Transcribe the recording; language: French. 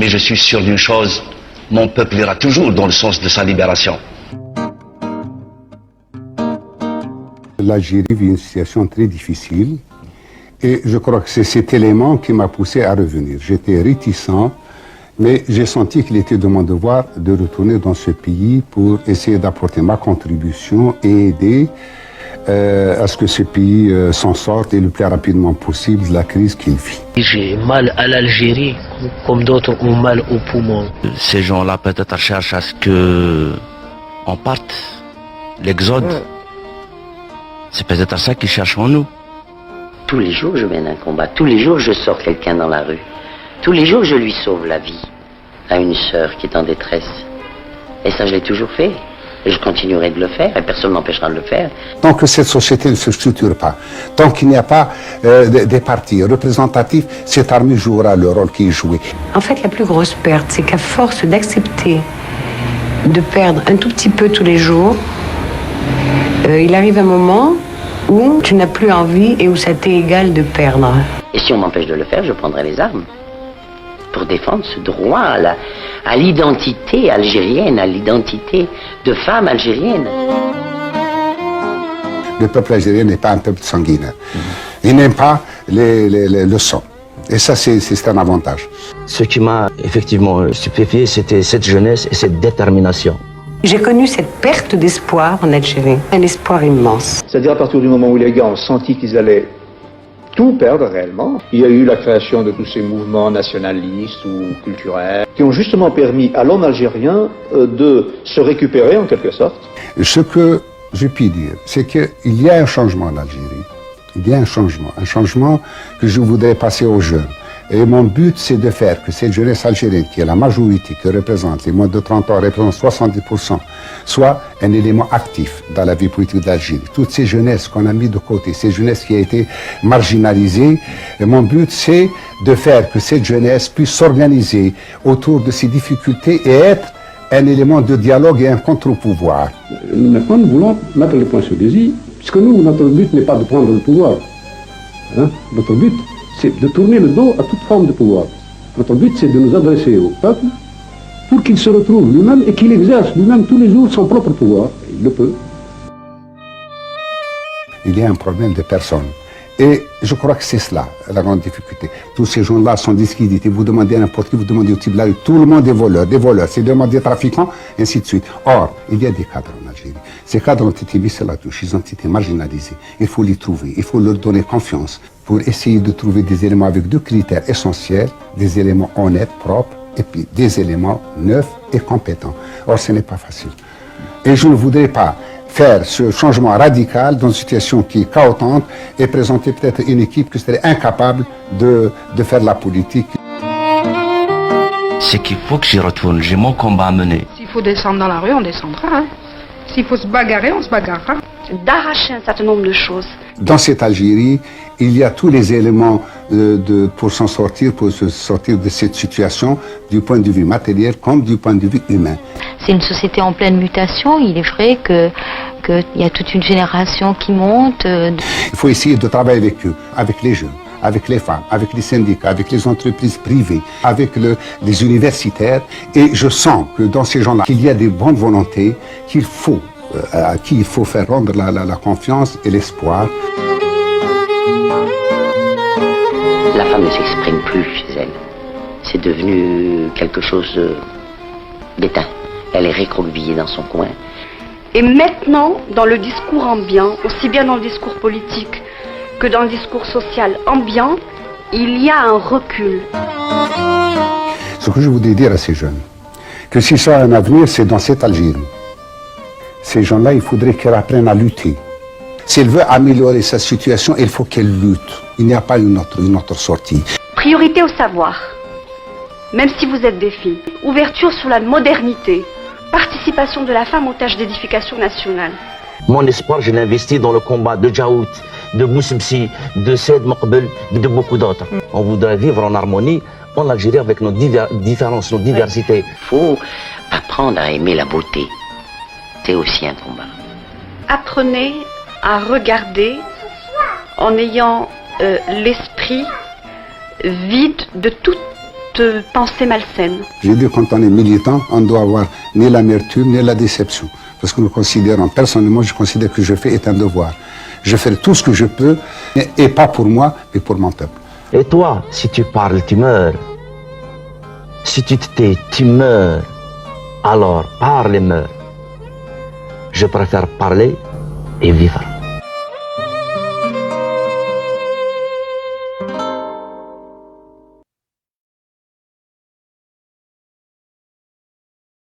Mais je suis sûr d'une chose, mon peuple ira toujours dans le sens de sa libération. L'Algérie vit une situation très difficile et je crois que c'est cet élément qui m'a poussé à revenir. J'étais réticent, mais j'ai senti qu'il était de mon devoir de retourner dans ce pays pour essayer d'apporter ma contribution et aider à ce que ce pays s'en sorte et le plus rapidement possible de la crise qu'il vit. J'ai mal à l'Algérie, comme d'autres ont mal aux poumons. Ces gens-là peut-être cherchent à ce que on parte, l'exode. C'est peut-être ça qu'ils cherchent en nous. Tous les jours, je mène un combat. Tous les jours, je sors quelqu'un dans la rue. Tous les jours, je lui sauve la vie à une sœur qui est en détresse. Et ça, je l'ai toujours fait. Et je continuerai de le faire, et personne ne m'empêchera de le faire. Tant que cette société ne se structure pas, tant qu'il n'y a pas des partis représentatifs, cette armée jouera le rôle qui est joué. En fait, la plus grosse perte, c'est qu'à force d'accepter de perdre un tout petit peu tous les jours, il arrive un moment où tu n'as plus envie et où ça t'est égal de perdre. Et si on m'empêche de le faire, je prendrai les armes pour défendre ce droit à l'identité algérienne, à l'identité de femme algérienne. Le peuple algérien n'est pas un peuple sanguinaire. Il n'aime pas le sang. Et ça, c'est un avantage. Ce qui m'a effectivement stupéfié, c'était cette jeunesse et cette détermination. J'ai connu cette perte d'espoir en Algérie, un espoir immense. C'est-à-dire à partir du moment où les gars ont senti qu'ils allaient tout perdre réellement, il y a eu la création de tous ces mouvements nationalistes ou culturels qui ont justement permis à l'homme algérien de se récupérer en quelque sorte. Ce que je puis dire, c'est qu'il y a un changement en Algérie. Il y a un changement que je voudrais passer aux jeunes. Et mon but, c'est de faire que cette jeunesse algérienne, qui est la majorité, qui représente les moins de 30 ans, représente 70%, soit un élément actif dans la vie politique d'Algérie. Toutes ces jeunesses qu'on a mis de côté, ces jeunesses qui a été marginalisées, et mon but, c'est de faire que cette jeunesse puisse s'organiser autour de ces difficultés et être un élément de dialogue et un contre-pouvoir. Maintenant, nous voulons mettre le point sur les i, puisque nous, notre but n'est pas de prendre le pouvoir. Notre but, c'est de tourner le dos à toute forme de pouvoir. Notre but, c'est de nous adresser au peuple pour qu'il se retrouve lui-même et qu'il exerce lui-même tous les jours son propre pouvoir. Il le peut. Il y a un problème de personnes. Et je crois que c'est cela, la grande difficulté. Tous ces gens-là sont discrédités. Vous demandez à n'importe qui, vous demandez au type là, tout le monde est voleur, des voleurs, c'est des trafiquants, et ainsi de suite. Or, il y a des cadres en Algérie. Ces cadres ont été mis sur la touche, ils ont été marginalisés. Il faut les trouver, il faut leur donner confiance pour essayer de trouver des éléments avec deux critères essentiels, des éléments honnêtes, propres, et puis des éléments neufs et compétents. Or, ce n'est pas facile. Et je ne voudrais pas faire ce changement radical dans une situation qui est chaotique et présenter peut-être une équipe qui serait incapable de faire la politique. C'est qu'il faut que j'y retourne, j'ai mon combat à mener. S'il faut descendre dans la rue, on descendra. Hein. S'il faut se bagarrer, on se bagarrera. D'arracher un certain nombre de choses. Dans cette Algérie, il y a tous les éléments pour s'en sortir, pour se sortir de cette situation, du point de vue matériel comme du point de vue humain. C'est une société en pleine mutation. Il est vrai qu'il y a toute une génération qui monte. Il faut essayer de travailler avec eux, avec les jeunes, avec les femmes, avec les syndicats, avec les entreprises privées, avec les universitaires. Et je sens que dans ces gens-là, qu'il y a des bonnes volontés, à qui il faut faire rendre la confiance et l'espoir. La femme ne s'exprime plus chez elle. C'est devenu quelque chose d'éteint. Elle est récroquevillée dans son coin. Et maintenant, dans le discours ambiant, aussi bien dans le discours politique que dans le discours social ambiant, il y a un recul. Ce que je voudrais dire à ces jeunes, que s'ils ont un avenir, c'est dans cette Algérie. Ces gens-là, il faudrait qu'ils apprennent à lutter. S'ils veulent améliorer sa situation, il faut qu'elle lutte. Il n'y a pas une autre sortie. Priorité au savoir, même si vous êtes des filles. Ouverture sur la modernité. Participation de la femme aux tâches d'édification nationale. Mon espoir, je l'investis dans le combat de Djaout, de Boussibsi, de Said Mokbel, de beaucoup d'autres. On voudrait vivre en harmonie en Algérie avec nos différences, nos diversités. Il faut apprendre à aimer la beauté. C'est aussi un combat. Apprenez à regarder en ayant l'esprit vide de toute cette pensée malsaine. Je dis, quand on est militant, on ne doit avoir ni l'amertume ni la déception. Parce que nous considérons, personnellement, je considère que je fais est un devoir. Je fais tout ce que je peux, et pas pour moi, mais pour mon peuple. Et toi, si tu parles, tu meurs. Si tu te tais, tu meurs. Alors, parle et meurs. Je préfère parler et vivre.